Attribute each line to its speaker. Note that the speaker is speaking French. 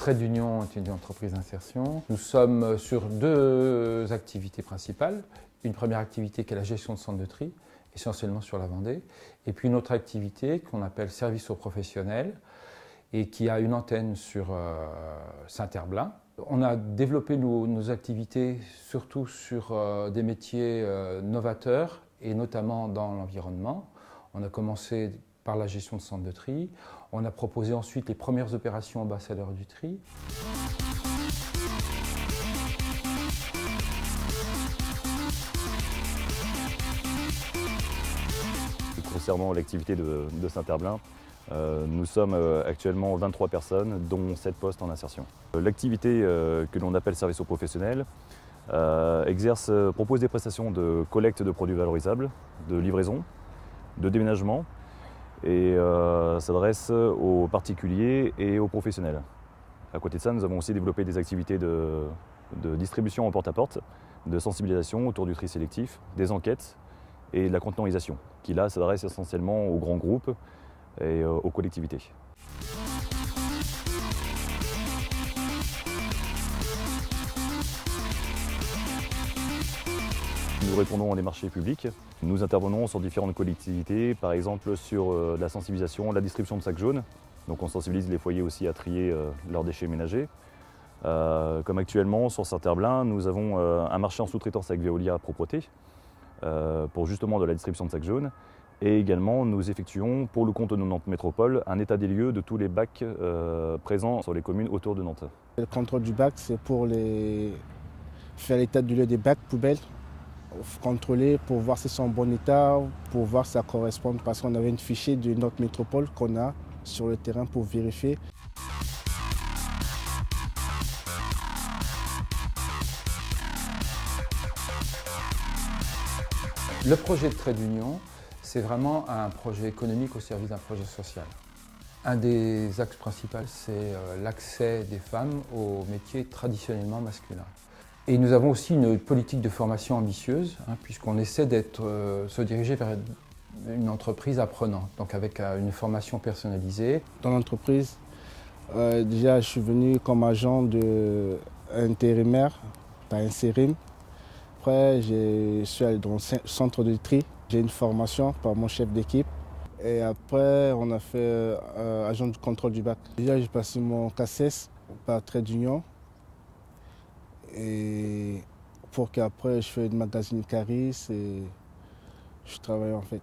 Speaker 1: Trait d'Union est une entreprise d'insertion. Nous sommes sur deux activités principales. Une première activité qui est la gestion de centres de tri, essentiellement sur la Vendée. Et puis une autre activité qu'on appelle service aux professionnels et qui a une antenne sur Saint-Herblain. On a développé nos activités surtout sur des métiers novateurs et notamment dans l'environnement. On a commencé par la gestion de centres de tri. On a proposé ensuite les premières opérations ambassadeurs du tri.
Speaker 2: Concernant l'activité de Saint-Herblain, nous sommes actuellement 23 personnes, dont 7 postes en insertion. L'activité que l'on appelle service aux professionnels propose des prestations de collecte de produits valorisables, de livraison, de déménagement et s'adresse aux particuliers et aux professionnels. À côté de ça, nous avons aussi développé des activités de distribution en porte-à-porte, de sensibilisation autour du tri sélectif, des enquêtes et de la conteneurisation, qui là s'adresse essentiellement aux grands groupes et aux collectivités. Nous répondons à des marchés publics. Nous intervenons sur différentes collectivités, par exemple sur la sensibilisation, la distribution de sacs jaunes. Donc on sensibilise les foyers aussi à trier leurs déchets ménagers. Comme actuellement sur Saint-Herblain, nous avons un marché en sous-traitance avec Veolia Propreté pour justement de la distribution de sacs jaunes. Et également, nous effectuons pour le compte de Nantes Métropole un état des lieux de tous les bacs présents sur les communes autour de Nantes.
Speaker 3: Le contrôle du bac, c'est pour faire l'état du lieu des bacs poubelles, contrôler pour voir si c'est en bon état, pour voir si ça correspond, parce qu'on avait une fichier de Nantes Métropole qu'on a sur le terrain pour vérifier.
Speaker 1: Le projet de Trait d'Union, c'est vraiment un projet économique au service d'un projet social. Un des axes principaux, c'est l'accès des femmes aux métiers traditionnellement masculins. Et nous avons aussi une politique de formation ambitieuse, puisqu'on essaie de se diriger vers une entreprise apprenante, donc avec une formation personnalisée.
Speaker 3: Dans l'entreprise, déjà je suis venu comme agent intérimaire, par intérim. Après, je suis allé dans le centre de tri. J'ai une formation par mon chef d'équipe. Et après, on a fait agent du contrôle du bac. Déjà, j'ai passé mon CACES par Trait d'Union. Et pour qu'après, je fais le magazine Caris et je travaille en fait.